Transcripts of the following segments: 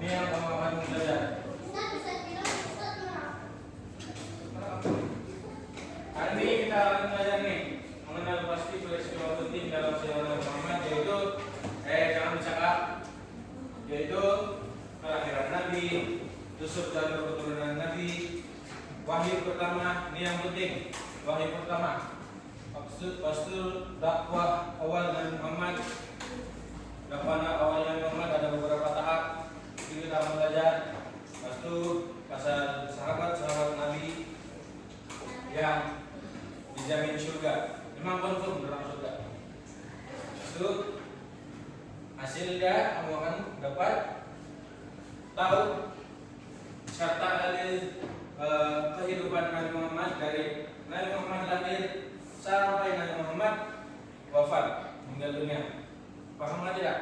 Ini yang kamu akan belajar. Hari ini kita akan belajar nih mengenal pasti peristiwa penting dalam sejarah Nabi Muhammad, yaitu jangan bercakap, yaitu kelahiran Nabi, tusuk dan keturunan Nabi, wahyu pertama. Ini yang penting, wahyu pertama. Maksud dakwah awal Nabi Muhammad. Dakwah awal Nabi Muhammad ada beberapa tahap. Ini kita akan belajar. Pasal sahabat-sahabat Nabi yang dijamin surga, memang confirm dalam surga. Itu hasilnya kamu akan dapat tahu serta kehidupan Nabi Muhammad dari Nabi Muhammad lahir sampai Nabi Muhammad wafat, meninggal dunia. Paham nggak tidak?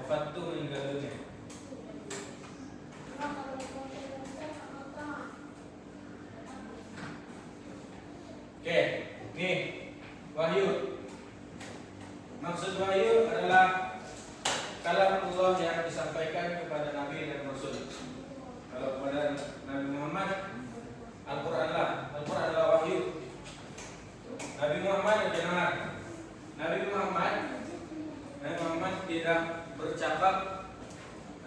Wafat itu meninggal dunia. Oke, nih wahyu. Maksud wahyu adalah kalam Allah yang disampaikan kepada Nabi dan Rasul. Kalau kepada Nabi Muhammad, Al-Quran adalah wahyu. Nabi Muhammad adalah Nabi Muhammad tidak bercakap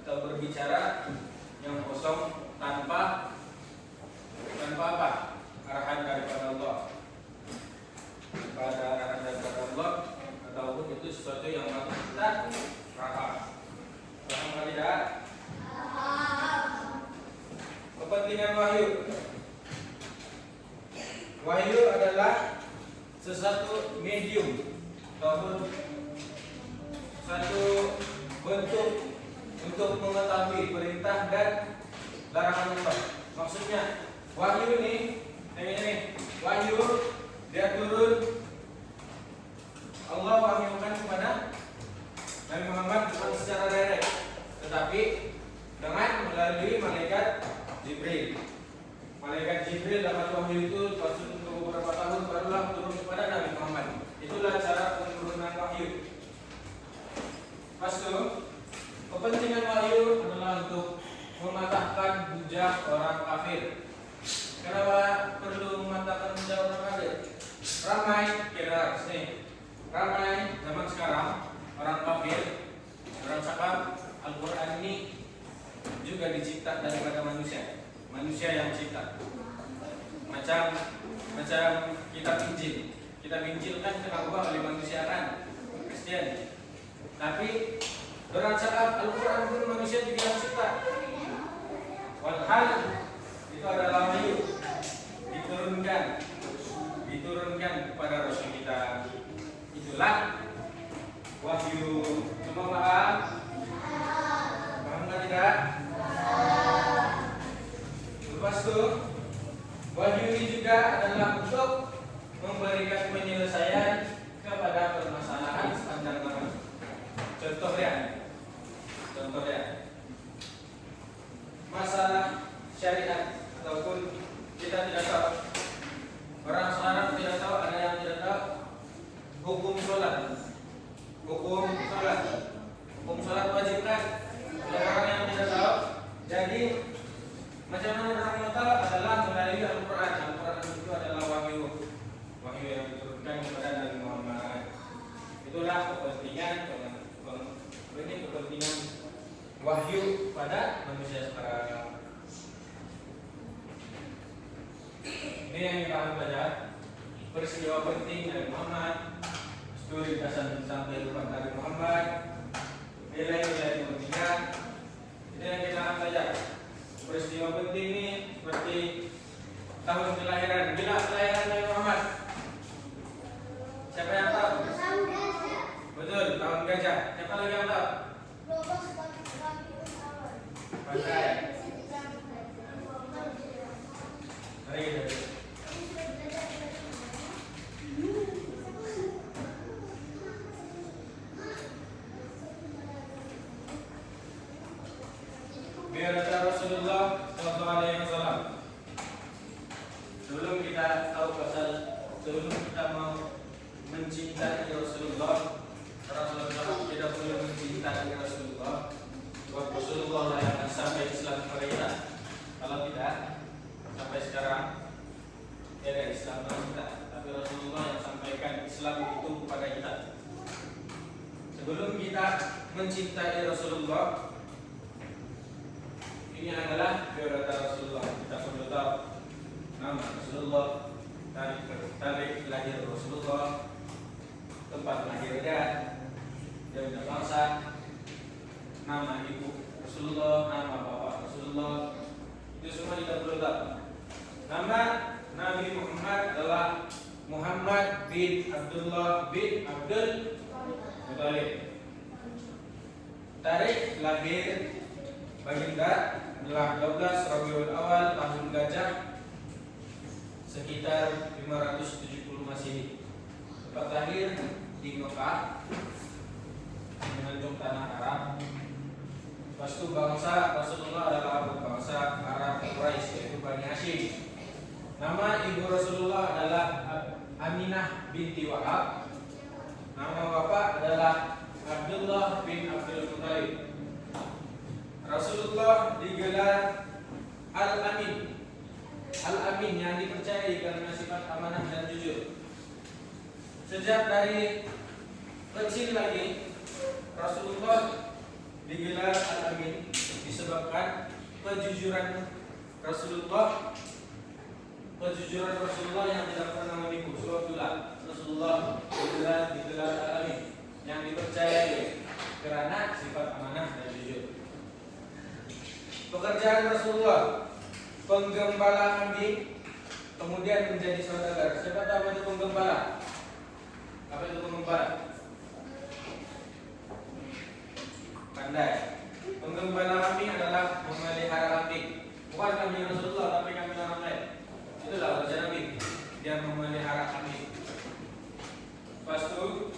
atau berbicara yang kosong tanpa apa? Arahan daripada Allah. Pada arahan daripada Allah ataupun itu sesuatu yang kita paham. Paham atau tidak? Kepentingan wahyu. Wahyu adalah sesuatu medium ataupun satu bentuk untuk mengetahui perintah dan larangan Allah. Maksudnya wahyu ini wahyu dia turun, Allah wahyukan kepada Nabi Muhammad bukan secara direct, tetapi dengan melalui malaikat Jibril. Malaikat Jibril dapat wahyu itu untuk beberapa tahun barulah turun kepada Nabi Muhammad. Itulah cara penurunan wahyu. Kepentingan wahyu adalah untuk mematahkan hujah orang kafir. Kenapa perlu mematahkan hujah orang kafir? Ramai zaman sekarang orang kafir cakap Al-Quran ini juga dicipta daripada manusia yang cipta. Macam kitab Injil kan terubah oleh manusia kan, Kristen. Tapi orang cakap Al-Quran pun manusia juga yang cipta. Walhal itu adalah wahyu diturunkan kepada Rasul kita. Itulah wahyu. Semua paham? Paham nggak tidak? Lepas itu wahyu ini juga adalah untuk memberikan penyelesaian kepada permasalahan sepanjang zaman. Contohnya masalah syariat ataupun kita tidak tahu, orang sekarang tidak tahu, ada yang tidak tahu hukum sholat wajib kan? Ada orang yang tidak tahu. Jadi macam mana orang yang tahu adalah melalui Al-Quran. Al-Quran itu adalah wahyu yang diturunkan kepada Nabi Muhammad. Itulah kepentingan wahyu pada manusia sekarang. Ini yang kita akan belajar, peristiwa penting Nabi Muhammad, studi dasar tentang kehidupan Nabi Muhammad, nilai-nilai kepentingan. Ini yang kita akan belajar. Peristiwa penting ini seperti tahun kelahiran. Bila kelahiran Nabi Muhammad? Siapa yang tahu? Betul, tahun gajah. Siapa lagi yang tahu? Pandai. Dari. Biar Rasulullah Sallallahu Alaihi Wasallam. Sebelum kita mau mencintai Rasulullah tidak perlu mencintai Rasulullah, sebab Rasulullah lah yang akan sampai Islam kepada kita. Kalau tidak, sampai sekarang tidak ada Islam kepada kita, tapi Rasulullah yang sampaikan Islam itu kepada kita. Sebelum kita mencintai Rasulullah, ini adalah biodata Rasulullah. Kita perlu tahu nama Rasulullah, tarikh lahir Rasulullah, tempat lahirnya, dia bangsa, nama ibu Rasulullah, nama bapak Rasulullah, itu semua kita perlu tahu. Nama Nabi Muhammad adalah Muhammad bin Abdullah bin Abdul Muthalib. Tarikh lahir baginda adalah 12 Rabiul Awal tahun Gajah sekitar 570 Masehi. Tempat lahir di Mekah, menanjung tanah Arab. Lepas itu bangsa Rasulullah adalah bangsa Arab Quraisy, yaitu Bani Hashim. Nama ibu Rasulullah adalah Aminah binti Wahab. Nama bapak adalah Abdullah bin Abdul Muthalib. Rasulullah digelar Al-Amin. Al-Amin yang dipercayai karena sifat amanah dan jujur. Sejak dari kecil lagi Rasulullah digelar Al-Amin disebabkan kejujuran Rasulullah yang tidak pernah menipu. Sebab itulah Rasulullah digelar Al-Amin, yang dipercayai karena sifat amanah dan jujur. Pekerjaan Rasulullah penggembala kambing, kemudian menjadi saudagar. Siapa tahu itu penggembala? Apa itu penggembala? Pandai. Penggembala kambing adalah memelihara kambing. Bukan kambing Rasulullah, tapi kambing orang lain. Itulah kerja Nabi, dia memelihara kambing. Lepas itu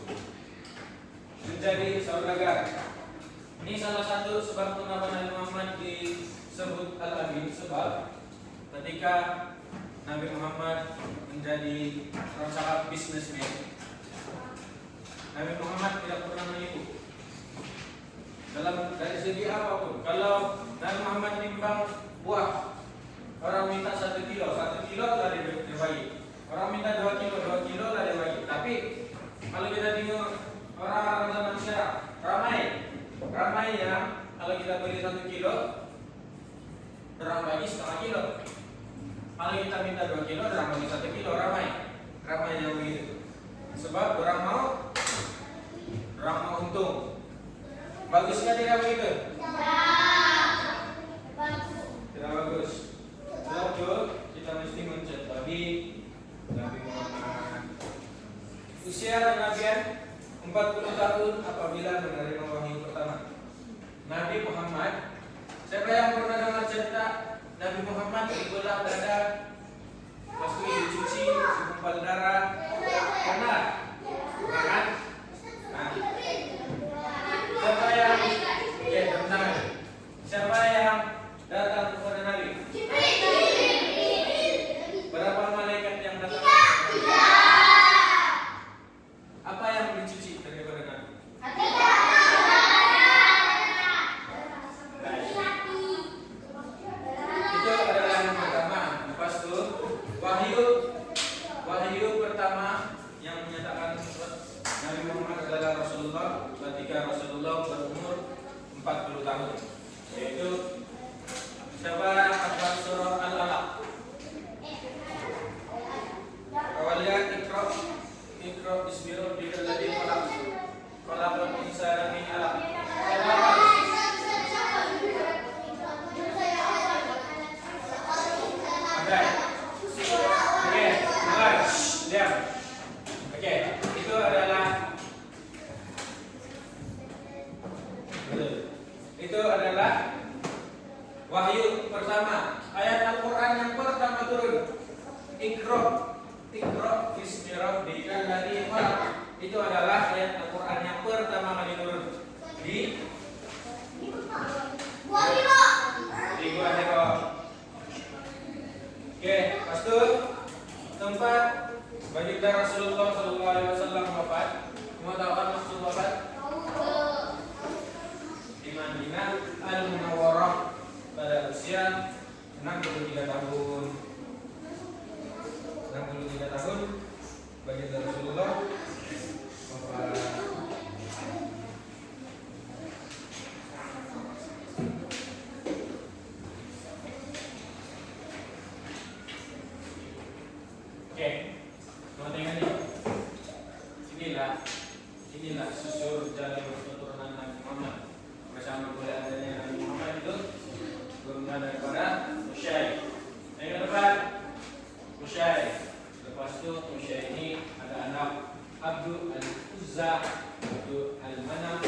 menjadi saudagar. Ini salah satu sebab kenapa Nabi Muhammad disebut Al-Amin, sebab ketika Nabi Muhammad menjadi orang sangat bisnismen, Nabi Muhammad tidak pernah menipu dari segi apapun. Kalau Nabi Muhammad nimbang buah, orang minta 1 kilo lah dibagi. Orang minta 2 kilo lah dibagi. Tapi kalau kita tengok orang zaman sekarang, ramai yang kalau kita beli 1 kilo, orang bagi setengah kilo. Kalau kita minta 2 kilo, orang bagi 1 kilo, ramai yang begitu. Sebab orang mau untung. Bagusnya tidak begitu? Tidak bagus. Betul, kita mesti mencontohi Nabi Muhammad. Usia kenabian 40 tahun apabila menerima wahyu pertama. Nabi Muhammad, siapa yang pernah dengar cerita Nabi Muhammad dibelah dada, pasti dicuci, segumpal darah? Pernah? Kan? Nah. Siapa yang datang kepada Nabi? Berapa malaikat yang datang? Apa yang dicuci daripada Nabi? Itu adalah yang pertama. Lepas itu wahyu pertama yang menyatakan Nabi Muhammad adalah Rasulullah ketika Rasulullah berumur 40 tahun, yaitu siapa? Akhbar surah Al-Alaq. Awalnya Iqra bismi rabbikal ladzi khalaq. Khalaqal insana min 'alaq. Oke, itu adalah wahyu pertama. Ayat Al-Quran yang pertama turun, Iqra bismi rabbikal ladzi khalaq. Itu adalah ayat Al-Quran yang pertama kali turun di Gua Hira. Oke, pas itu tempat baginda Rasulullah SAW wafat. Semua tahu kan maksud wafat? inilah susur jalur keturunan Nabi Muhammad. Bersama oleh adanya Nabi Muhammad itu bermula daripada Musyai. Yang keempat, Musyai. Lepas itu Musyai ini ada anak Abdul Al-Uzza, Abdul Al-Manam,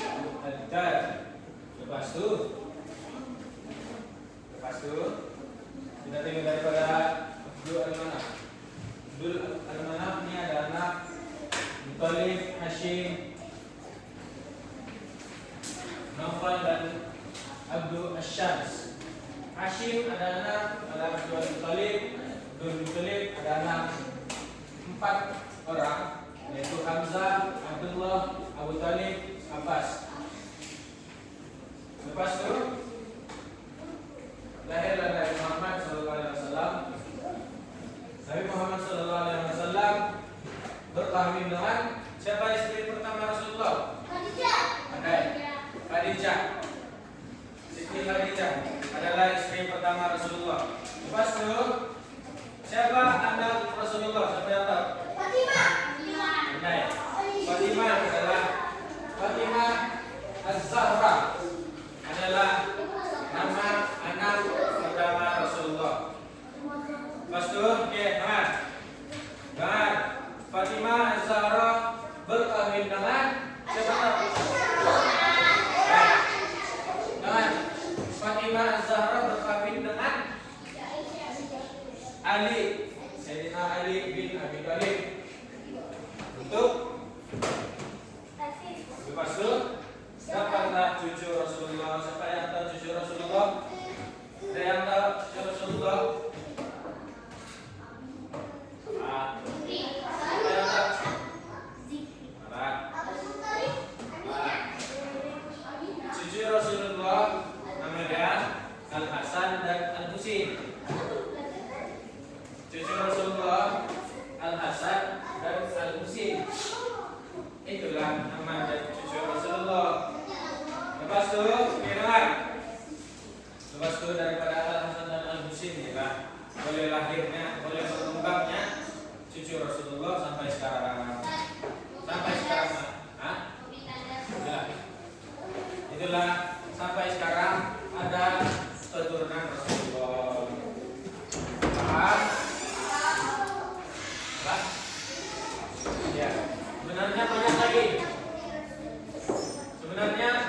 Abdul Al-Dad. Lepas itu kita tengok daripada Abdul Al-Manam. Abdul Al-Manam ini ada anak Muttalib, Hashim, Naufal dan Abdul Asyams. Hashim ada anak Abdul Muttalib. Abdul Muttalib ada anak 4 orang, yaitu Hamzah, Abdullah, Abu Talib, Abbas. Lepas itu lahirlah Nabi Muhammad SAW. Nabi Muhammad SAW berkahwin dengan siapa istri pertama Rasulullah? Khadijah. Siti Khadijah adalah istri pertama Rasulullah. Lepas itu siapa anak Rasulullah? Siapa yang tahu? Fatimah adalah Fatimah Az-Zahra adalah nama anak pertama Rasulullah. Lepas itu, dengar. Fatimah Az-Zahra berkahwin dengan siapa tahu? Dengar. Fatimah Az-Zahra berkahwin dengan Ali, Sayyidina Ali bin Abi Thalib. Untuk lepas itu dapatlah cucu Rasulullah. Siapa yang tahu cucu Rasulullah? Ada yang tahu cucu Rasulullah? Siapa yang tahu? Cucu Rasulullah namanya Al-Hasan dan Al-Husain. Cucu Rasulullah Al-Hasan dan Al-Husain. Itulah nama dari cucu Rasulullah. Lepas itu, lepas itu daripada Al-Hasan dan Al-Husain boleh lahirnya, boleh berkembangnya cucu Rasulullah sampai sekarang. Itulah sampai sekarang ada keturunan Rasulullah. Paham? Ya. Sebenarnya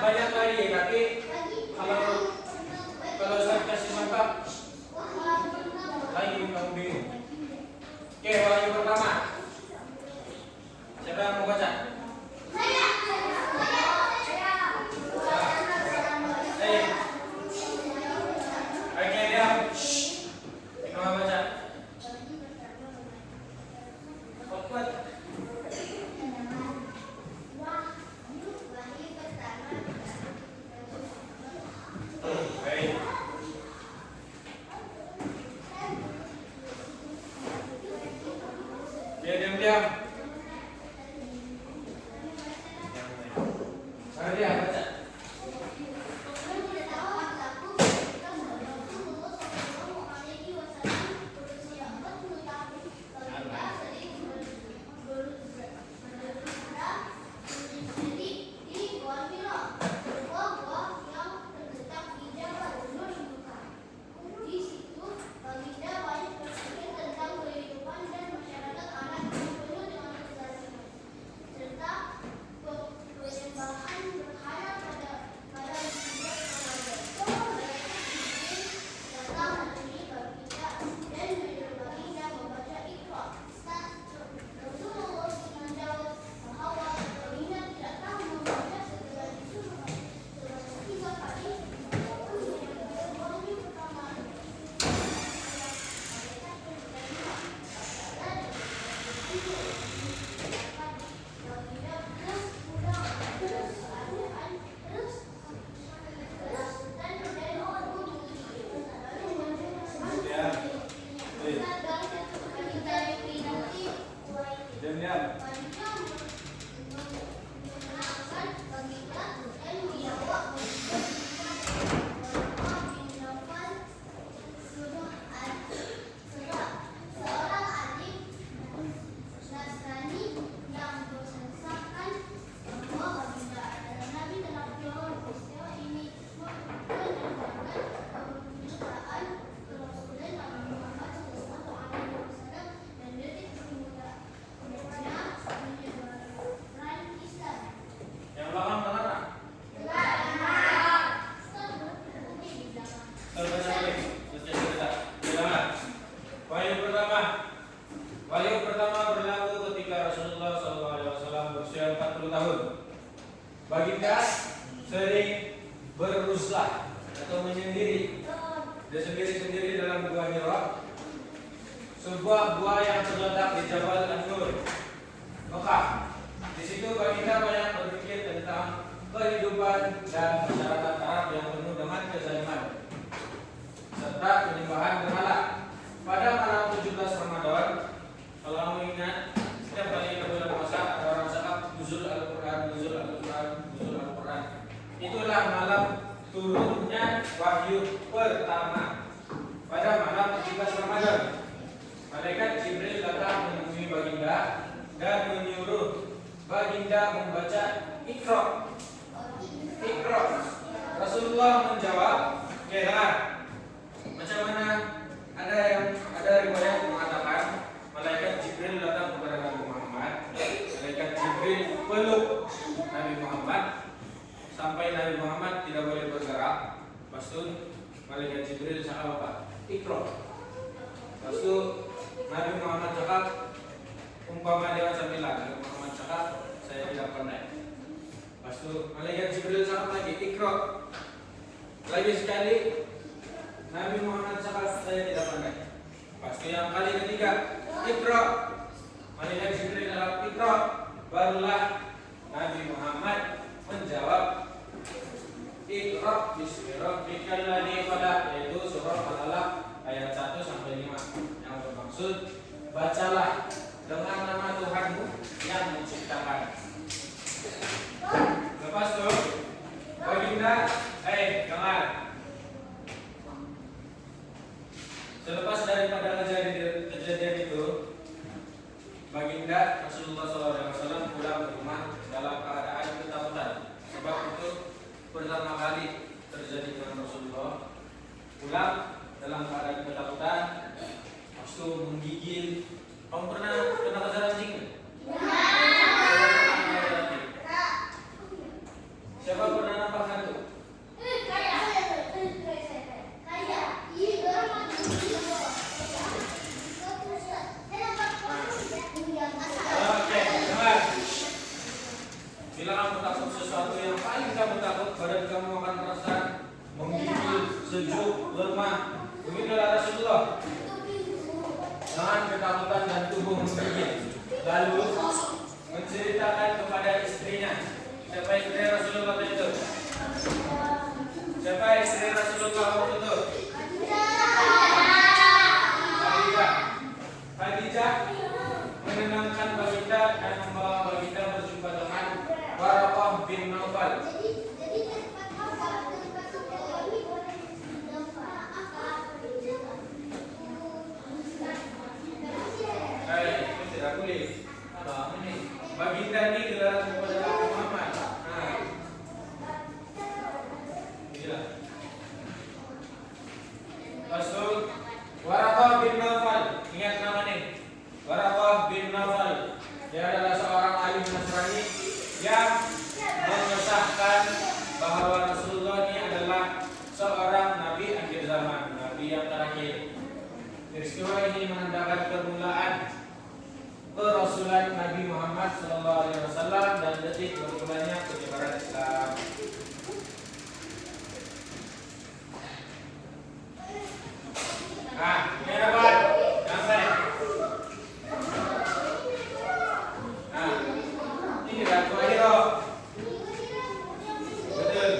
banyak lagi, tapi kalau saya kasih mantap lagi kamu bingung. Oke, wahyu pertama. Siapa yang mau baca? Oke, diam. Kamu baca. Kuat. Diam. usia 40 tahun. Baginda sering beruzlah atau menyendiri. Dia sendiri-sendiri dalam gua Hira, sebuah gua yang terletak di Jabal An-Nur, Mekah. Di situ Baginda banyak berpikir tentang kehidupan dan masyarakat Arab yang penuh dengan kezaliman serta penyembahan berhala. Pada malam 17 Ramadan, kalau kamu ingat, setiap kali kita bulan puasa ada orang cakap nuzul Al-Quran, nuzul Al-Quran, nuzul Al-Quran. Itulah malam turunnya wahyu pertama. Pada malam 17 Ramadan, malaikat Jibril datang menemui Baginda dan menyuruh Baginda membaca Iqra. Iqra. Rasulullah menjawab, "Jangan." Macam mana? Ada riwayat mengatakan malaikat Jibril datang kepada Nabi Muhammad. Malaikat Jibril peluk Nabi Muhammad sampai Nabi Muhammad tidak boleh bergerak. Lepas itu malaikat Jibril cakap apa? Iqra. Lepas itu Nabi Muhammad cakap, umpama dia macam bilang, Nabi Muhammad cakap, saya tidak pandai. Lepas itu malaikat Jibril cakap lagi, Iqra. Lagi sekali Nabi Muhammad cakap, saya tidak pandai. Lepas itu yang kali ketiga, Iqra. Malaikat Jibril cakap, Iqra. Barulah Nabi Muhammad menjawab, Iqra bismi rabbikal ladzi khalaq, yaitu surah Al-Alaq ayat 1 sampai 5 yang bermaksud bacalah dengan nama Tuhanmu yang menciptakan. Lepas itu Baginda dengar. Selepas daripada kejadian itu, Baginda Rasulullah SAW pulang ke rumah dalam keadaan ketakutan. Sebab itu pertama kali terjadi dengan Rasulullah, pulang dalam keadaan ketakutan, waktu menggigil. Kamu pernah kena kejar anjing? Siapa pernah nampak hantu? Oke, dengar. Bila kamu takut sesuatu yang paling kamu takut, badan kamu akan terasa menggigil, sejuk, lemah. Begitulah Rasulullah. Jangan ketakutan dan tubuh menggigil. Lalu menceritakan kepada istrinya. Siapa istri Rasulullah itu? Siapa istri Rasulullah waktu itu? Khadijah menenangkan Baginda dan membawa Baginda berjumpa dengan Waraqah bin Naufal. Tidak boleh. Baginda ini gelar kepada Nabi Muhammad. Inilah. Rasul Waraqah bin Naufal. Ingat nama ini. Waraqah bin Naufal. Dia adalah seorang alim Nasrani yang mengesahkan bahwa Rasulullah ini adalah seorang nabi akhir zaman, nabi yang terakhir. Peristiwa ini menandakan permulaan kerasulan Nabi Muhammad SAW dan detik bermulanya penyebaran Islam. Ini dapat sampai. Ini dah Gua Hira. Betul.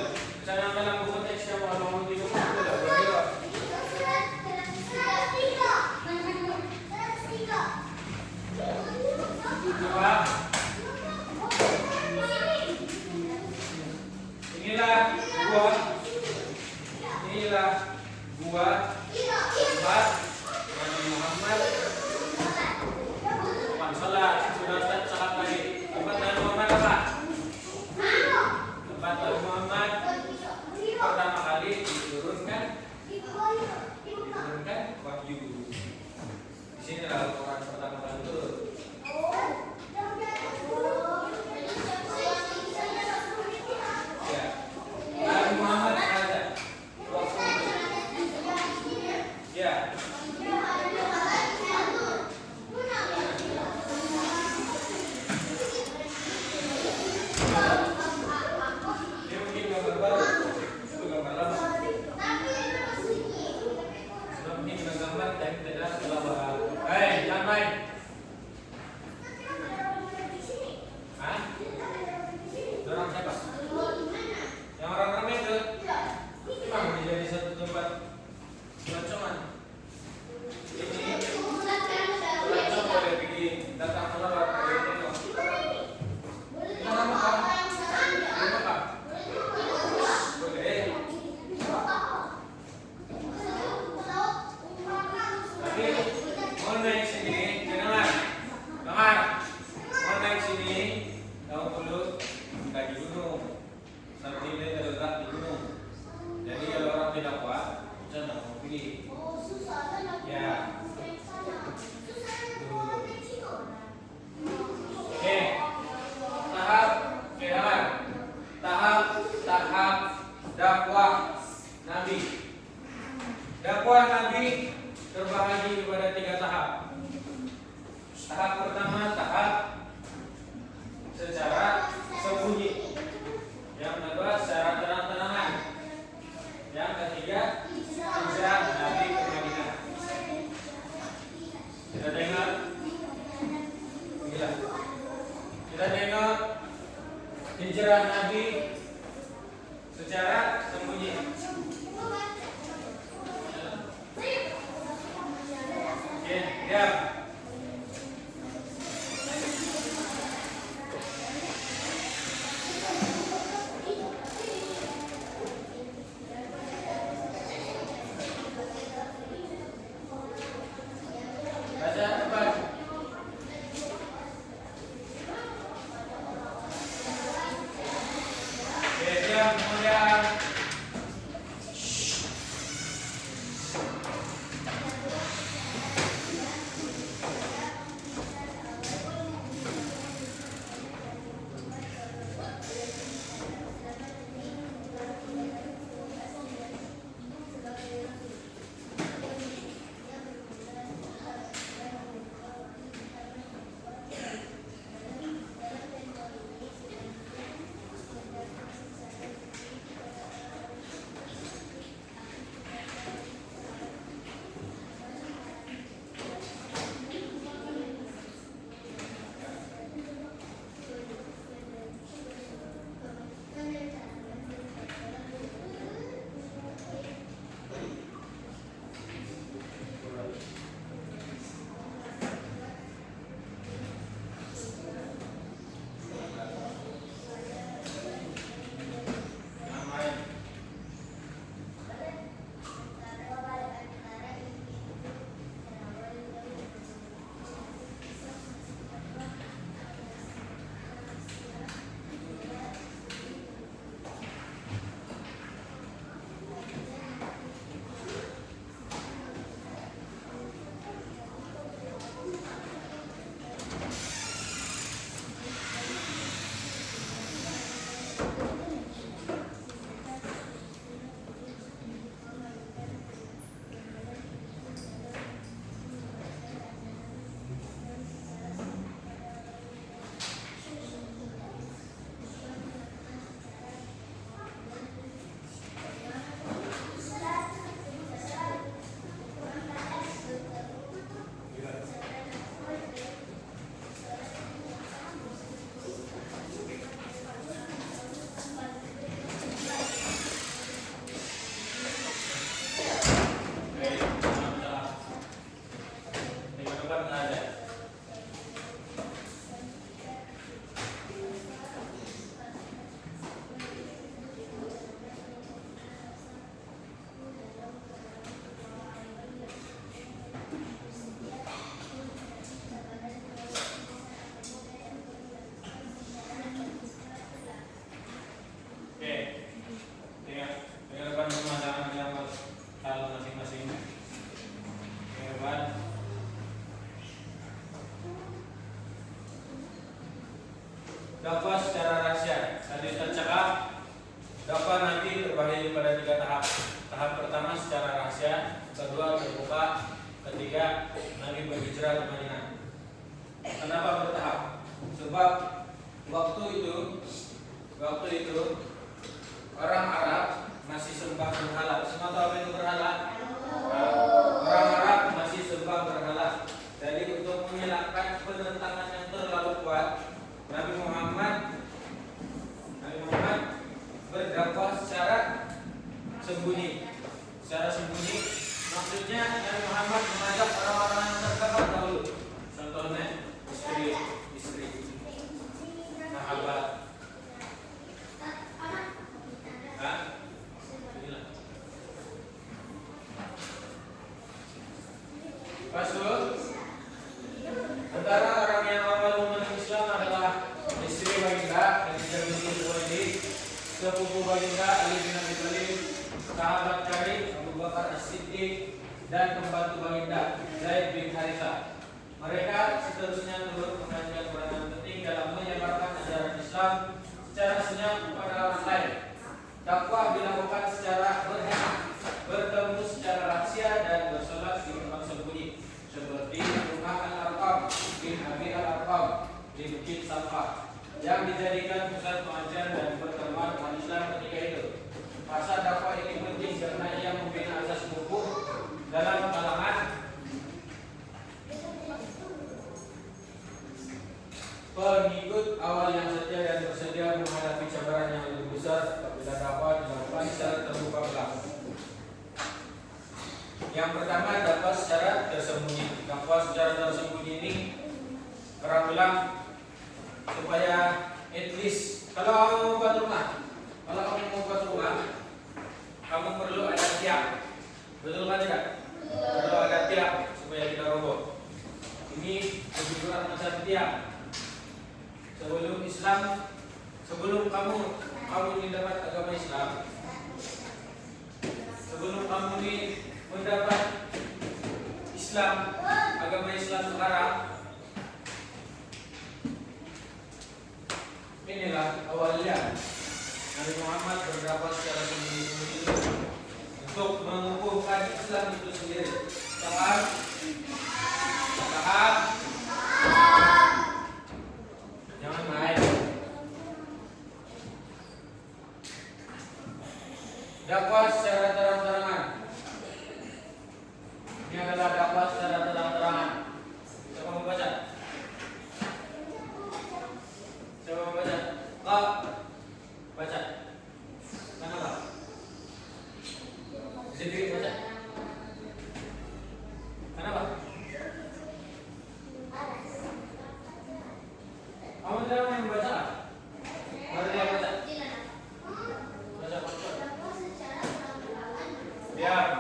Sana dalam buku teks yang mau di buku itu dah Gua Hira. Apa? Inilah gua tempat Nabi Muhammad salat. Sudah Ustaz cakap tadi tempat Nabi Muhammad apa? hijrah Nabi secara sembunyi. Oke, diam. Baca cepat. Oke, diam kemudian. Dakwah secara rahasia. Tadi kita cakap dakwah nanti terbagi pada 3 tahap. Tahap pertama secara rahasia, kedua terbuka, ketiga Nabi berhijrah ke Madinah. Kenapa bertahap? Sebab waktu itu orang Arab masih sembah berhala. Semua tahu apa itu berhala? Orang Arab masih sembah berhala. Jadi untuk menghilangkan penentangan yang terlalu kuat, Nabi Muhammad berdakwah secara sembunyi. Maksudnya Nabi Muhammad mengajak orang-orang yang terdekat dahulu. Contohnya istri, sahabat. Pasal antara orang yang awal memeluk Islam adalah istri baginda Khadijah binti Khuwailid, sepupu baginda Ali bin Abi Thalib, sahabat karib Abu Bakar As-Siddiq, dan pembantu baginda Zaid bin Harithah. Mereka seterusnya turut mengajarkan peranan penting dalam menyebarkan ajaran Islam secara senyap kepada orang lain. Dakwah dilakukan secara berhemah, bertemu secara rahasia dan bersolat di tempat sembunyi, seperti rumah Al-Arqam bin Abi Al-Arqam di Bukit Safa yang dijadikan pusat pengajian dan pertemuan umat Islam ketika itu. Masa dakwah ini penting karena ia membina asas hukum dalam kalangan pengikut awal yang setia dan bersedia menghadapi Yang pertama dakwah secara tersembunyi. Dakwah secara tersembunyi ini kerap bilang supaya at least kalau kamu mau buat rumah, kamu perlu ada tiang. Betul kan tidak? Perlu ada tiang supaya tidak roboh. Ini lebih kurang macam tiang. Sebelum kamu ini dapat agama Islam, sebelum kamu ini mendapat agama Islam sekarang, inilah awalnya Nabi Muhammad berdakwah secara sembunyi-sembunyi untuk mengukuhkan Islam itu sendiri. Tahap jangan main. Dakwah secara terang-terangan. Ini adalah dakwah secara terang-terangan. Siapa membaca? Kak, baca. Kenapa? Sendiri baca. Kenapa? Kamu tidak mau membaca? Baru dia baca. Baca. Diam.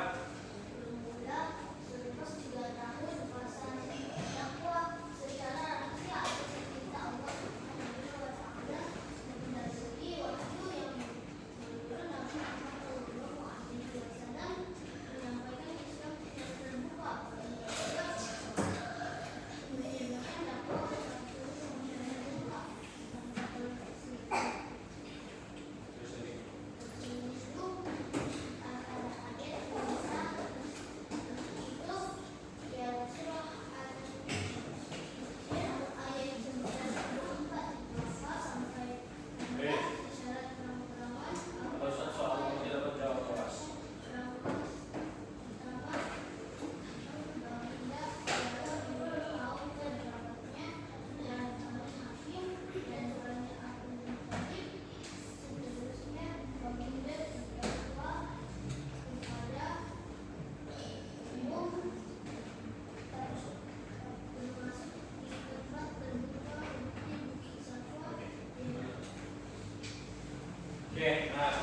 Oke, nah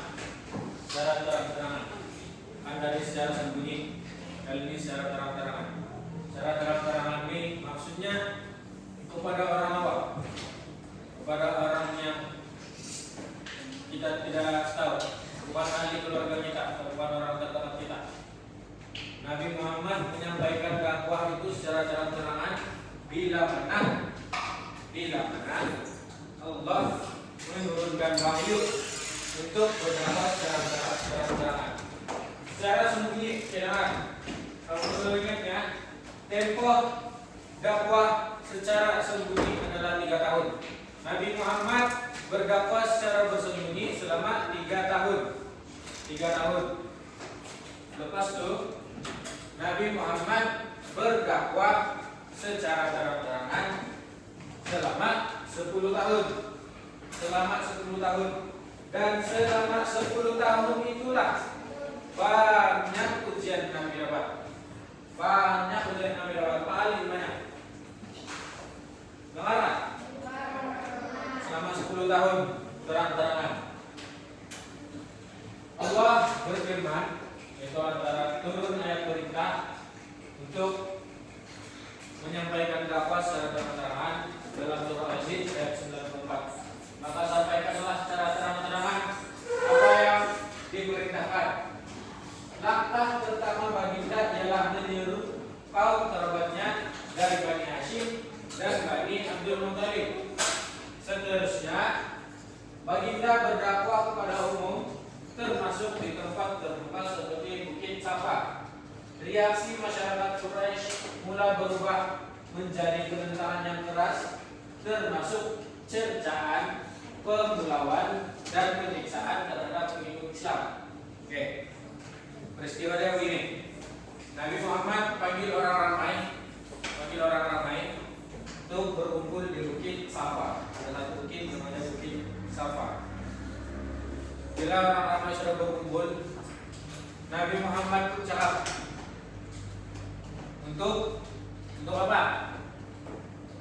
secara terang-terangan kan dari secara sembunyi, kali ini secara terang-terangan. Secara terang-terangan ini maksudnya kepada orang awam, kepada orang yang kita tidak tahu, bukan ahli keluarga kita, bukan orang terdekat kita. Nabi Muhammad menyampaikan dakwah itu secara terang-terangan bila mana Allah menurunkan wahyu untuk berdakwah secara terang-terangan. Secara sembunyi, jangan. Kalau perlu ingat ya, tempo dakwah secara sembunyi adalah 3 tahun. Nabi Muhammad berdakwah secara bersembunyi selama 3 tahun. 3 tahun. Lepas itu Nabi Muhammad berdakwah secara terang-terangan selama 10 tahun. Selama 10 tahun. Dan selama 10 tahun itulah banyak ujian Nabi dapat. Paling banyak. Dengar? Selama 10 tahun terang-terangan. Allah berfirman, itu antara turun ayat perintah untuk menyampaikan dakwah secara terang-terangan dalam surah Al-Aziz ayat 94. Maka sampaikanlah secara terang-terangan apa yang diperintahkan. Langkah pertama baginda ialah meniru kaum kerabatnya dari Bani Hashim dan Bani Abdul Muthalib. Seterusnya baginda berdakwah kepada umum, termasuk di tempat terbuka seperti Bukit Safa. Reaksi masyarakat Quraisy mulai berubah menjadi penentangan yang keras, termasuk cercaan, pembunuhan, dan penyiksaan terhadap pengikut Islam. Oke, peristiwa Dewi ini, Nabi Muhammad panggil orang ramai untuk berkumpul di Bukit Safa. Adalah bukit namanya Bukit Safa. Bila orang ramai sudah berkumpul, Nabi Muhammad pun cakap, Untuk apa?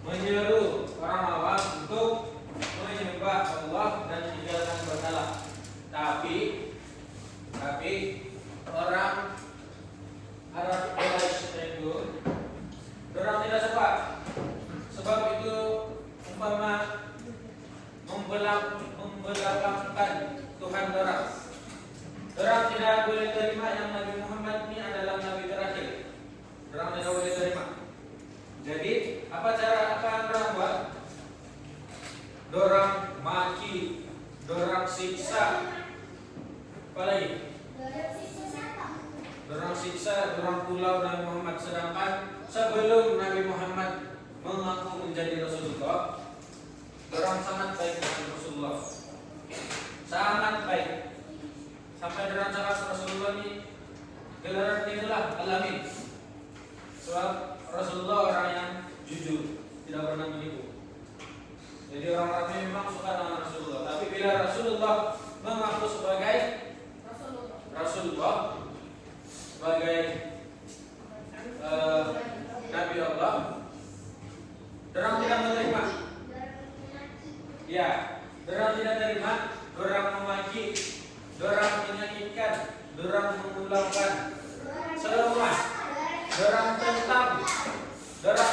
Menyeru orang awam untuk menyembah Allah dan meninggalkan berhala. Tapi orang Arab Quraisy itu orang tidak suka. Sebab itu umpama membelakangkan Tuhan orang. Orang tidak boleh terima yang Nabi Muhammad ini adalah Nabi terakhir. Orang tidak boleh terima. Jadi apa yang orang buat? Dorang maki, dorang siksa. Apalagi? Dorang siksa, dorang pulau Nabi Muhammad. Sedangkan sebelum Nabi Muhammad mengaku menjadi Rasulullah, dorang sangat baik dengan Rasulullah. Sangat baik. Sampai dorang cakap Rasulullah ini gelaran itulah alamin. Sebab Rasulullah orang yang jujur, tidak pernah menipu. Jadi orang-orang ini memang suka dengan Rasulullah. Tapi bila Rasulullah mengaku sebagai Rasulullah, sebagai Nabi Allah, orang tidak menerima. Ya, orang tidak terima, orang memaki, orang menyakitkan, orang mengulangkan semua. Orang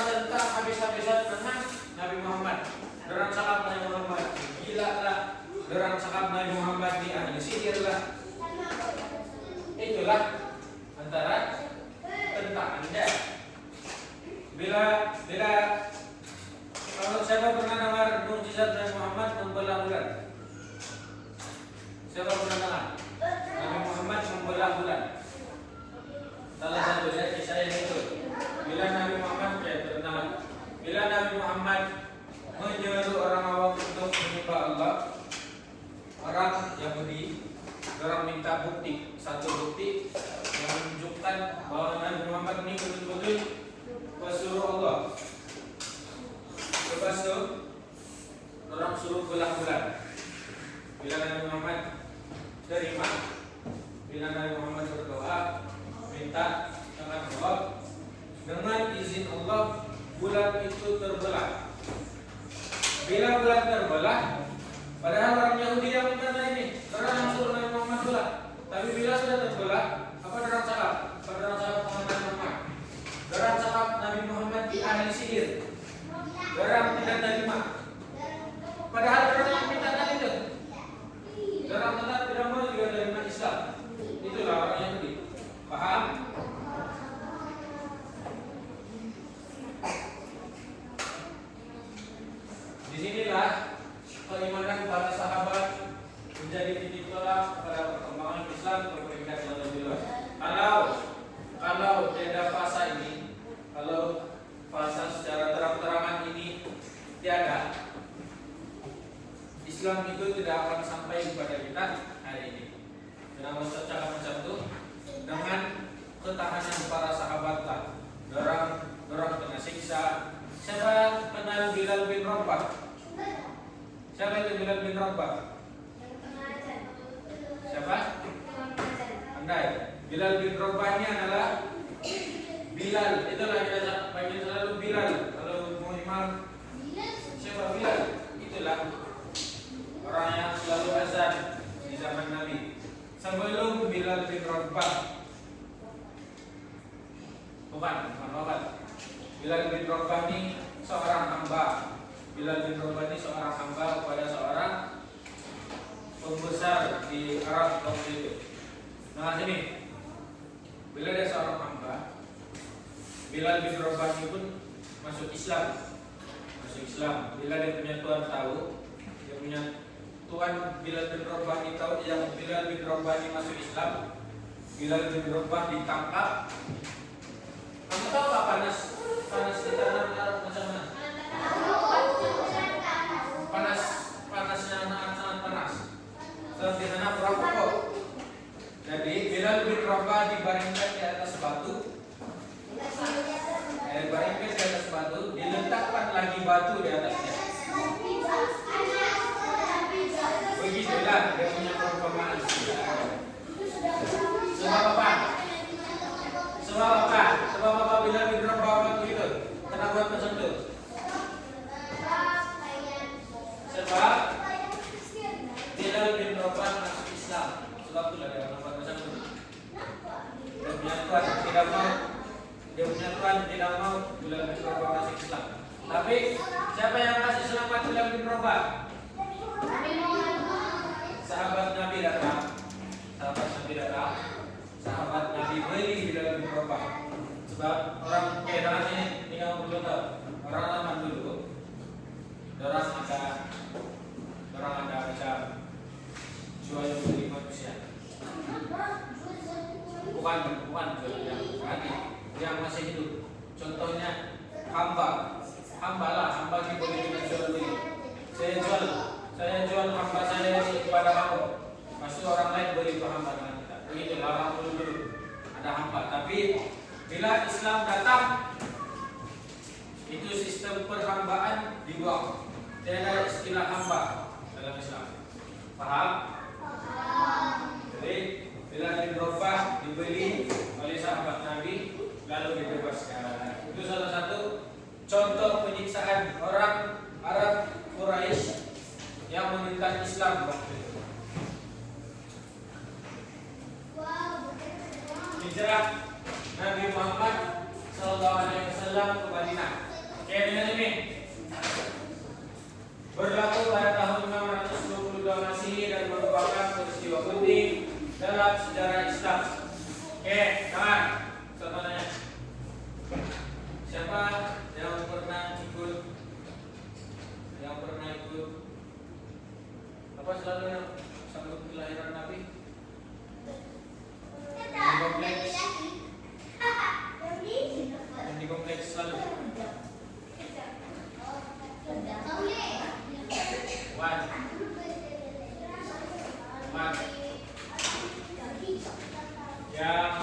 tentang habis-habisan tentang Nabi Muhammad. Orang cakap Nabi Muhammad gila lah. Orang cakap Nabi Muhammad di ahli sihir lah. Itulah antara tentang Anda. Bila kalau siapa pernah dengar mukjizat Nabi Muhammad membelah bulan? Siapa pernah dengar? Nabi Muhammad membelah bulan. Salah satu kisah yang itu. Bila Nabi Muhammad menyeru orang awam untuk menyembah Allah, orang Yahudi, orang minta bukti, satu bukti yang menunjukkan bahwa Nabi Muhammad ini betul-betul pesuruh Allah. Lepas itu orang suruh belah bulan. Bila Nabi Muhammad terima, bila Nabi Muhammad berdoa, minta dengan Allah, dengan izin Allah bulan itu terbelah. Bila bulan terbelah, padahal orang Yahudi yang minta ini, orang yang suruh Nabi Muhammad belah. Tapi bila sudah terbelah, apa orang cakap? Orang cakap Nabi Muhammad. Orang cakap Nabi Muhammad di ahli sihir. Orang tidak terima. Padahal orang yang minta tadi itu, orang tetap tidak mau juga terima Islam. Itulah orang Yahudi. Paham? Disinilah keimanan para sahabat menjadi titik tolak pada perkembangan Islam ke peringkat yang lebih luas. Kalau tiada fasa ini, kalau fasa secara terang-terangan ini tiada, Islam itu tidak akan sampai kepada kita hari ini. Kenapa Ustaz cakap macam itu? Dengan ketahanan para sahabat lah. Dorang kena siksa. Siapa kenal Bilal bin Rabah? Siapa itu Bilal bin Rabah? Siapa? Andai. Bilal bin Rabah ini adalah Bilal. Itulah kita panggil selalu Bilal. Kalau mau imam, siapa Bilal? Itulah orang yang selalu azan di zaman Nabi. Sebelum Bilal bin Rabah, bukan. Bilal bin Rabah ini seorang hamba. Bilal bin Rabah ini seorang hamba kepada seorang pembesar di Arab waktu itu. Nah sini, bila ada seorang hamba, Bilal bin Rabah ini pun masuk Islam. Bila dia punya tuan tahu, dia punya tuan Bilal bin Rabah ini tahu yang Bilal bin Rabah ini masuk Islam. Bilal bin Rabah ditangkap. Kamu tahu apa panas di tanah Arab macam mana? Panasnya sangat panas. Seperti tanah perahu. Jadi Bilal bin Rabah dibaringkan di atas batu. Diletakkan lagi batu di atasnya. Begitulah dia punya perumpamaan. Sebab apa? Bilal bin musuh orang lain boleh berhamba dengan kita. Begitu larang dulu ada hamba. Tapi bila Islam datang, itu sistem perhambaan dibuang. Tidak ada istilah hamba dalam Islam. Paham? Jadi bila dirubah, dibeli oleh sahabat Nabi, lalu dibebaskan. Itu salah satu contoh penyiksaan orang Arab Quraisy yang menentang Islam waktu itu. Hijrah Nabi Muhammad SAW ke Madinah. Oke, dengan ini berlaku pada tahun 622 Masehi dan merupakan peristiwa penting dalam sejarah Islam. Oke, kawan, siapa nanya? Siapa yang pernah ikut? Apa selalu yang sambut kelahiran Nabi? Di kompleks. Yang di kompleks selalu. Wan. Yang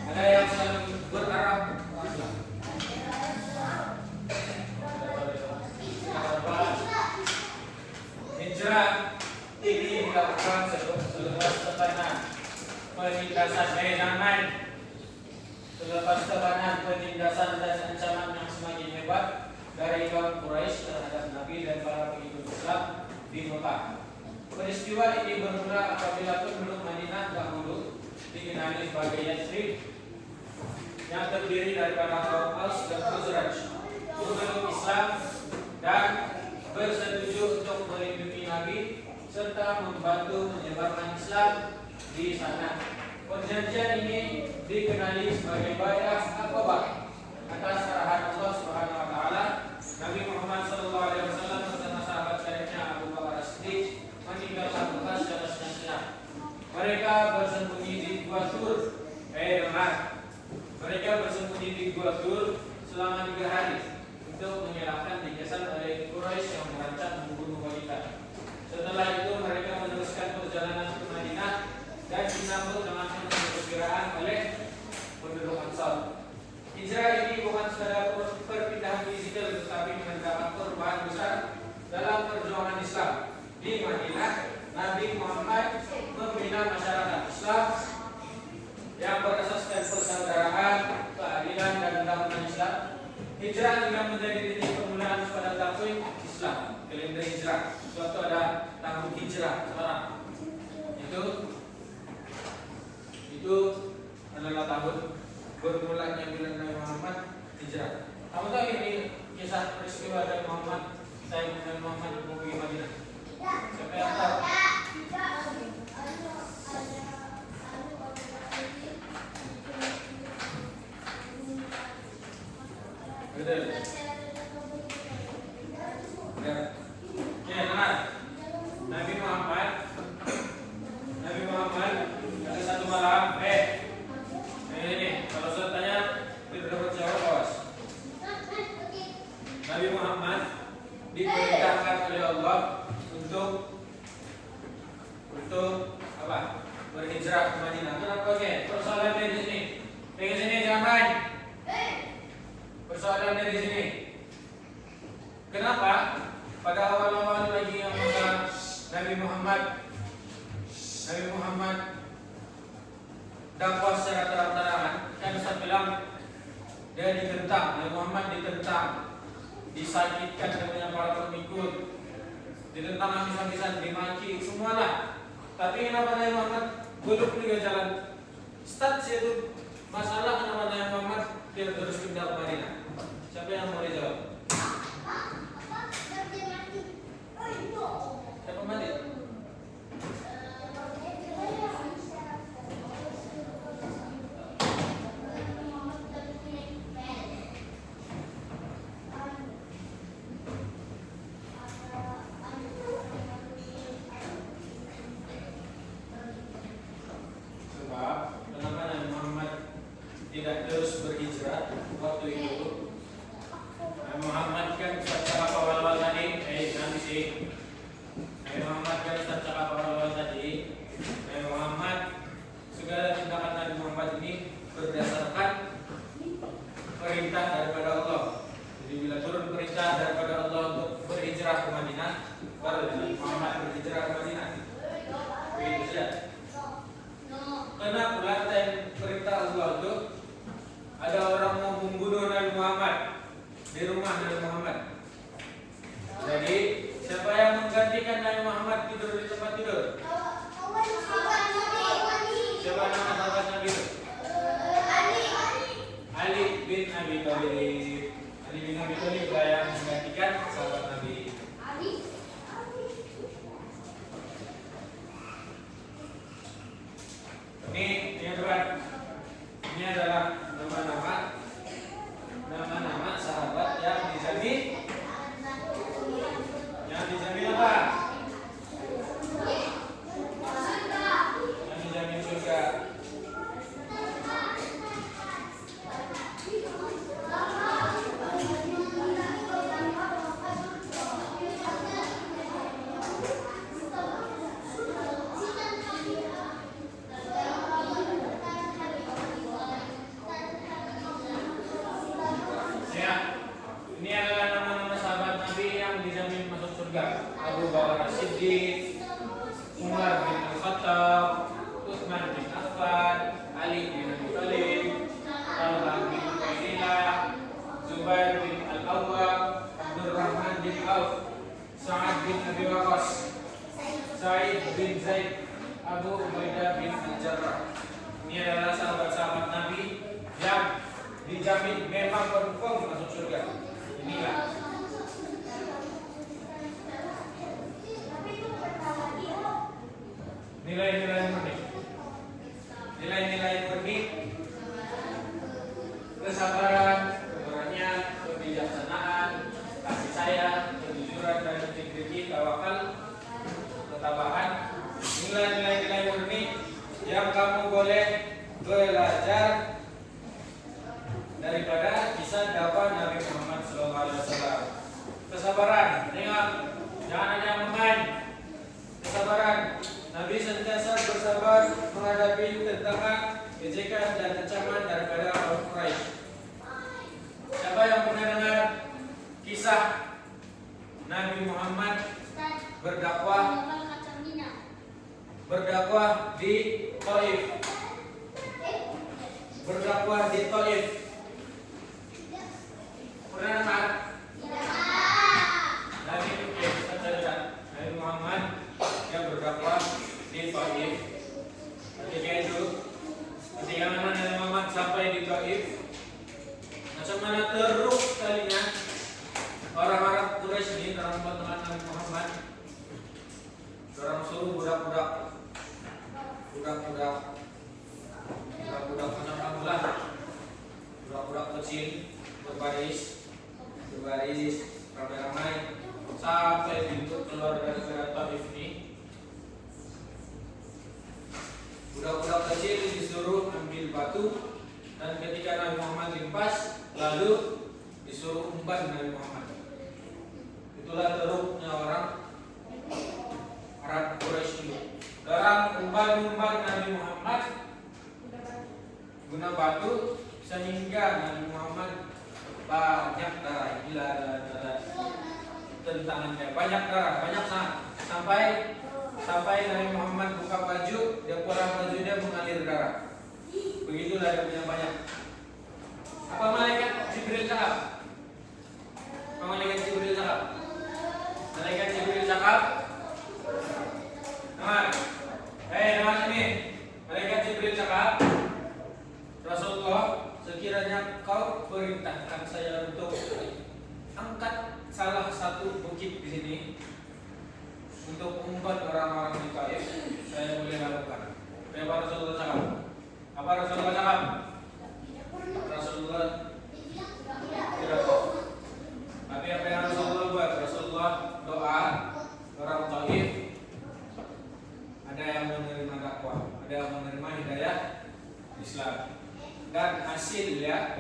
ada yang selalu berharap. Hijrah ini dilakukan selepas tekanan penindasan zaman, selepas tekanan penindasan dan ancaman yang semakin hebat dari kaum Quraisy terhadap Nabi dan para pengikut Islam di Mekah. Peristiwa ini bermula apabila penduduk Madinah dahulu dikenali sebagai Yathrib yang terdiri daripada kaum Aus dan Khazraj memeluk Islam dan bersetuju untuk melindungi Nabi serta membantu menyebarkan Islam di sana. Perjanjian ini dikenali sebagai Bai'ah Aqabah. Atas arahan Allah Subhanahu wa taala, Nabi Muhammad SAW bersama sahabat karibnya Abu Bakar As-Siddiq meninggalkan Mekah secara sengaja. Mereka bersembunyi di Gua Tur. Mereka bersembunyi di Gua Tur selama 3 hari untuk mengelakkan digeser oleh Quraisy yang merancang membunuh wanita. Setelah itu mereka meneruskan perjalanan ke Madinah dan disambut dengan penuh kegembiraan oleh penduduk Ansar. Hijrah ini bukan sekadar perpindahan fisikal, tetapi menandakan perubahan besar dalam perjuangan Islam. Di Madinah, Nabi Muhammad membina masyarakat Islam yang berasaskan persaudaraan, keadilan dan undang-undang Islam. Hijrah juga menjadi titik permulaan pada tahun Islam, kalender hijrah. Suatu ada tahun hijrah sekarang. Itu adalah tahun bermulanya bulan Nabi Muhammad hijrah. Kamu tahu ini kisah peristiwa Nabi Muhammad, saya Nabi Muhammad pergi Madinah. Siapa yang tahu? Betul. Ya. Oke, teman. Nabi Muhammad ada satu malam. Ini kalau saya tanya, tidak dapat jawab, awas. Nabi Muhammad diperintahkan oleh Allah untuk apa? Berhijrah ke Madinah. Kenapa? Oke, persoalannya di sini. Pengen sini jangan main. Persoalannya di sini. Kenapa pada awal-awal lagi yang masa Nabi Muhammad dakwah secara terang-terangan, kan Ustaz bilang dia ditentang, Nabi Muhammad ditentang, disakitkan dengan para pengikut, ditentang habis-habisan, dimaki, semualah. Tapi kenapa Nabi Muhammad belum juga jalan? Start itu masalah kenapa Nabi Muhammad dia terus pindah ke Madinah. Siapa yang mau dijawab? Siapa mati? Sebab kenapa Nabi Muhammad tidak terus berhijrah waktu itu? Nabi Muhammad kan secara awal-awal tadi, Nabi Muhammad kan Madinah, baru Nabi Muhammad berhijrah ke Madinah. Begitu saja. Karena pelatihan perintah Allah itu ada orang mau membunuh Nabi Muhammad di rumah Nabi Muhammad. Jadi siapa yang menggantikan Nabi Muhammad tidur di tempat tidur? Siapa nama sahabat Nabi itu? Ali bin Abi Thalib. Ali bin Abi Thalib yang menggantikan sahabat Nabi. Ini teman. Ini adalah nama-nama sahabat yang dijamin apa? Yang dijamin surga. Ini adalah nama-nama sahabat Nabi yang dijamin masuk surga. Abu Bakar As-Siddiq, Umar bin Al-Khattab, Utsman bin Affan, Ali bin Abi Thalib, Talha bin Ubaidillah, Zubair bin Al-Awwam, Abdurrahman bin Auf, Sa'ad bin Abi Waqqas, Sa'id bin Zaid, Abu Ubaidah bin Al-Jarrah. Ini adalah sahabat-sahabat Nabi yang dijamin memang confirm masuk surga. Inilah nilai-nilai murni. Nilai-nilai murni: kesabaran, keberanian, kebijaksanaan, kasih sayang, kejujuran dan integriti, tawakal, ketabahan. Nilai-nilai murni yang kamu boleh belajar daripada kisah dakwah Nabi Muhammad SAW. Kesabaran, tengok, jangan ada yang main. Kesabaran, Nabi sentiasa bersabar menghadapi tentangan, ejekan dan ancaman daripada orang Quraisy. Siapa yang pernah dengar kisah Nabi Muhammad berdakwah di Thaif? Berdakwah di Thaif. Pernah dengar? Nabi Muhammad yang berdakwah di Thaif. Ketika itu, ketika Nabi Muhammad sampai di Thaif, macam mana teruk sekalinya orang-orang Quraisy ini dalam pertemuan Nabi Muhammad. Orang suruh budak-budak macam kamulah, budak-budak kecil berbaris ramai-ramai sampai pintu keluar dari Thaif ini. Budak-budak kecil disuruh ambil batu, dan ketika Nabi Muhammad limpas, lalu disuruh umpan Nabi Muhammad. Itulah teruknya orang Arab Quraisy ini. Dalam umpan Nabi Muhammad guna batu sehingga Nabi Muhammad banyak darah. Gila darah tentangannya, banyak darah, banyak sampai Nabi Muhammad buka baju, dia kurang baju dia mengalir darah. Begitulah dia punya banyak. Apa malaikat Jibril cakap? Malaikat Jibril cakap. Nama sini. Malaikat Jibril cakap, Rasulullah, sekiranya kau perintahkan saya untuk angkat salah satu bukit di sini untuk umpan orang-orang di Thaif, saya boleh lakukan. Apa Rasulullah cakap? Rasulullah tidak tahu. Tapi apa yang Rasulullah buat? Rasulullah doa orang Thaif, ada yang menerima dakwah, ada yang menerima hidayah Islam. Dan hasilnya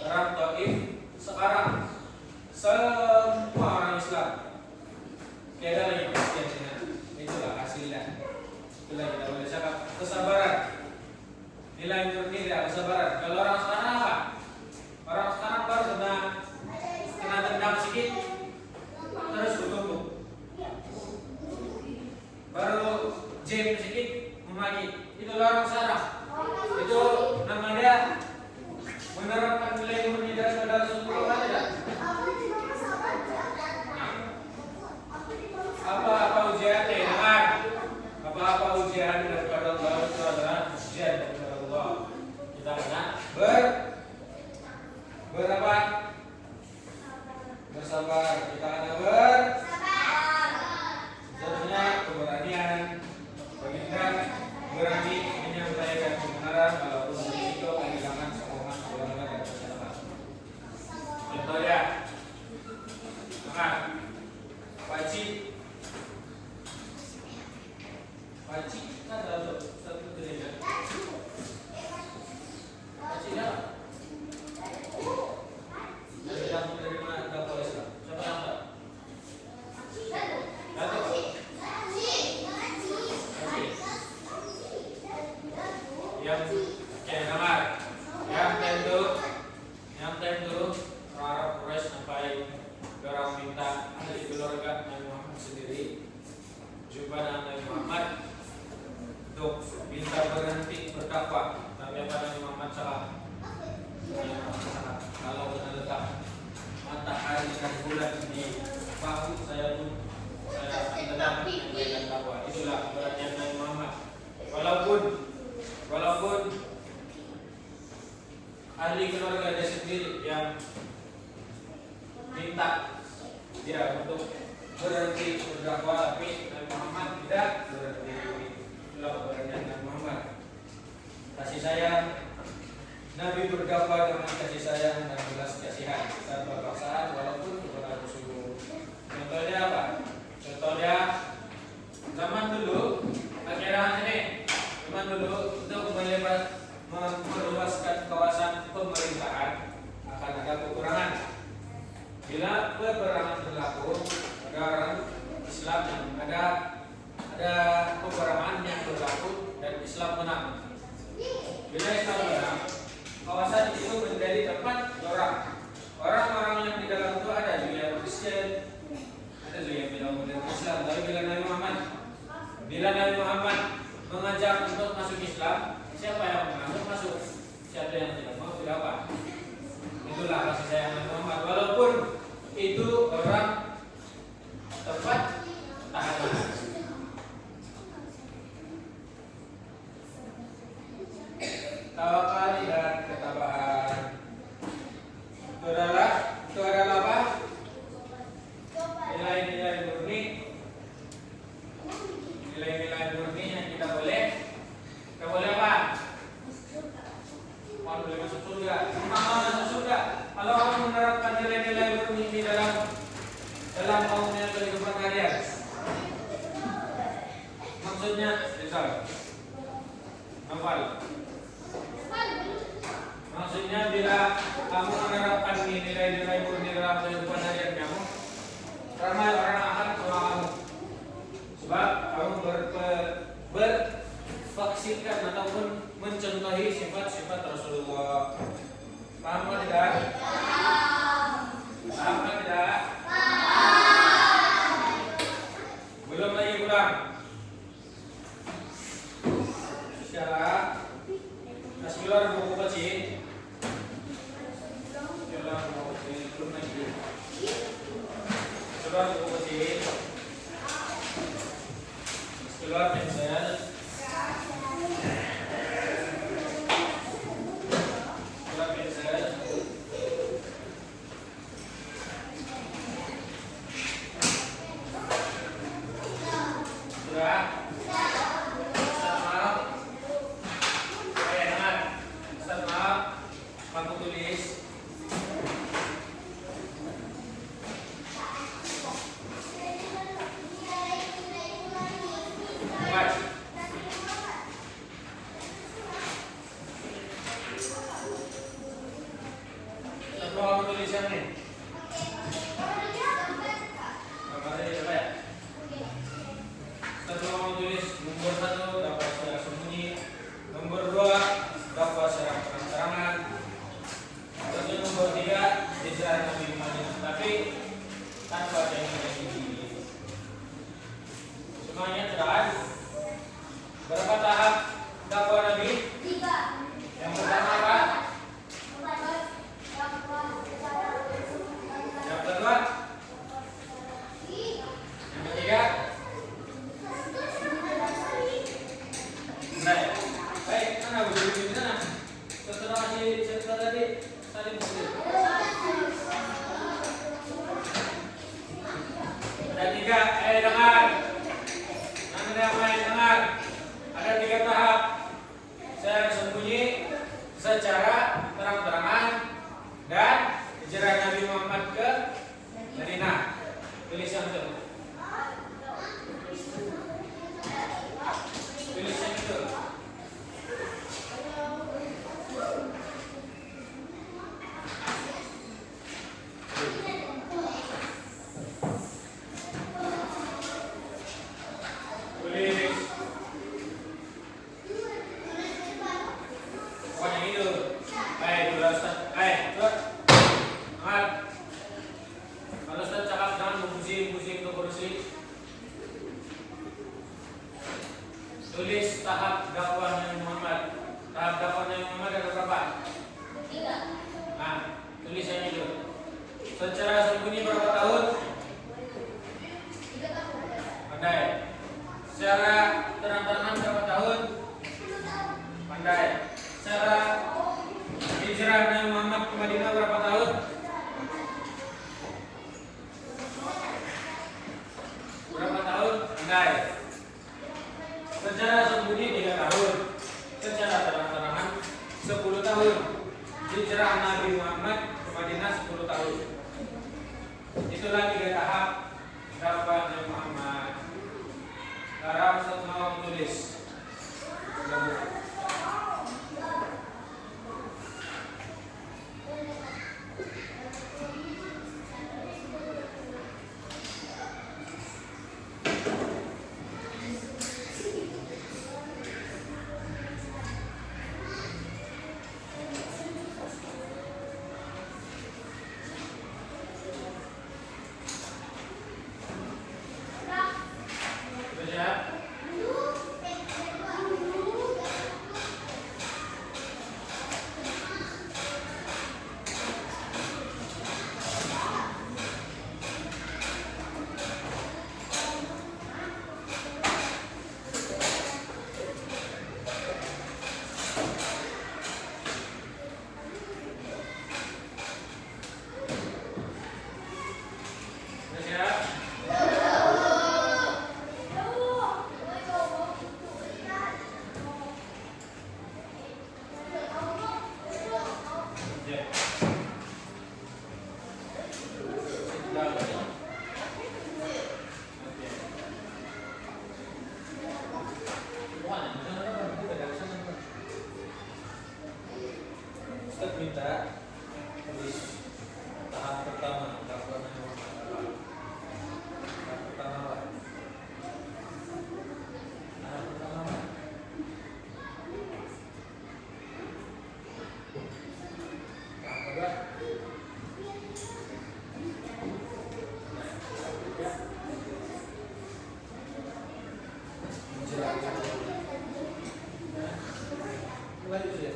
orang Thaif sekarang semua orang Islam. Tiada lagi Kristen di sana. Itulah hasilnya. Itulah kita boleh cakap kesabaran. Nilai murni dia kesabaran. Kalau orang sekarang apa? Orang sekarang baru kena tendang sedikit, Pakcik. Pakcik kan ada satu gereja. Pakcik ya. Dari mana dapur Islam? Siapa yang tahu? Datuk. Yang dengar. Yang tentu para Quraisy sampai orang minta ahli keluarga Nabi Muhammad sendiri jumpa dengan Nabi Muhammad untuk minta berhenti berdakwah. Tapi apa Nabi Muhammad salah? Kalau kita letak matahari dan bulan di bahu saya pun saya akan tetap menyampaikan dakwah. Itulah beratnya Nabi Muhammad. Walaupun ahli keluarga dia sendiri yang minta dia untuk berhenti berdakwah, tapi Nabi Muhammad tidak berhenti. Itulah beratnya Nabi Muhammad. Kasih sayang, Nabi berdakwah dengan kasih sayang dan belas kasihan tanpa paksaan walaupun berat suhu. Contohnya apa? Contohnya zaman dulu, akhirnya ini zaman dulu untuk meluaskan kawasan pemerintahan akan ada kekurangan. Bila peperangan berlaku, ada orang Islam yang ada peperangan yang berlaku dan Islam menang. Bila Islam menang, kawasan itu menjadi tempat orang-orang yang di dalam itu ada juga yang Kristen, ada juga yang bilang Islam. Tapi bila Nabi Muhammad mengajak untuk masuk Islam, siapa yang mengaku masuk, siapa yang tidak mau tidak apa. Itulah kasih sayang Nabi Muhammad. Walaupun itu orang tempat tahanan. Tawakal dan ketabahan itu adalah apa? Nilai-nilai murni yang kita boleh apa? Mau boleh masuk surga. Masuk surga. Kalau kamu menerapkan nilai-nilai murni ini dalam kaumnya kehidupan kalian, maksudnya misal hafal. Maksudnya bila kamu menerapkan nilai-nilai murni dalam kehidupan harian kamu, ramai orang akan sama kamu. Sebab kamu berfaksikan ataupun mencontohi sifat-sifat Rasulullah. Paham tidak? Paham tidak? Belum lagi pulang. Sekarang kasih keluar buku kecil. Belum lagi. Keluar buku kecil. Keluar pensel. Keluar pensel. Sudah. Bangku tulis. Buat. Satu bangku tulisan nih. Gambarnya apa ya? Satu bangku tulis. Nomor 1 dapat secara sembunyi. Nomor 2 dapat secara terang-terangan. Nomor 3 hijrah Nabi Muhammad, tapi tanpa ada yang ini. Semuanya terang. Berapa tahap dakwah Nabi? 3. Yang pertama apa? Yang kedua? Yang ketiga? Baik. Baik, mana boleh di sana? Setelah tadi saling bersih. Ada 3, dengar. Dengar. Ada 3 tahap. Saya sembunyi, secara terang-terangan, dan hijrah Nabi Muhammad ke Madinah. Tulis yang itu. kursi. Tulis tahap dakwah Nabi Muhammad. Tahap dakwah Nabi Muhammad ada berapa? 3. Nah, tulisannya itu. Secara sembunyi berapa tahun? 3 tahun. Pandai. Secara terang-terangan berapa tahun? 10 tahun. Pandai. Secara hijrah Nabi Muhammad ke Madinah berapa tahun? Berapa tahun? Pandai. Secara sembunyi 3 tahun. Secara terang-terangan 10 tahun. Hijrah Nabi Muhammad ke Madinah 10 tahun. Itulah 3 tahap dakwah Nabi Muhammad. Sekarang Ustaz mau tulis. Ustaz minta tulis tahap pertama dakwah Nabi Muhammad. Tahap pertama apa? Tahap pertama apa? Tahap kedua? Lanjut saja.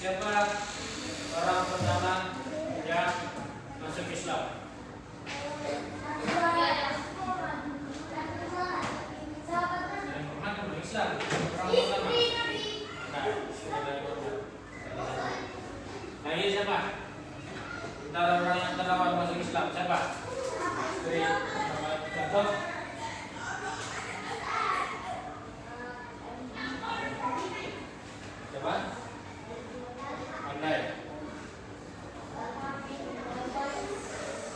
Siapa orang pertama yang masuk Islam? Yang pernah masuk Islam. Orang pertama. Lagi siapa? Antara orang yang terlawat masuk Islam siapa? Istri Muhammad Gatot. Siapa? Pandai.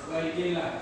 Baiklah.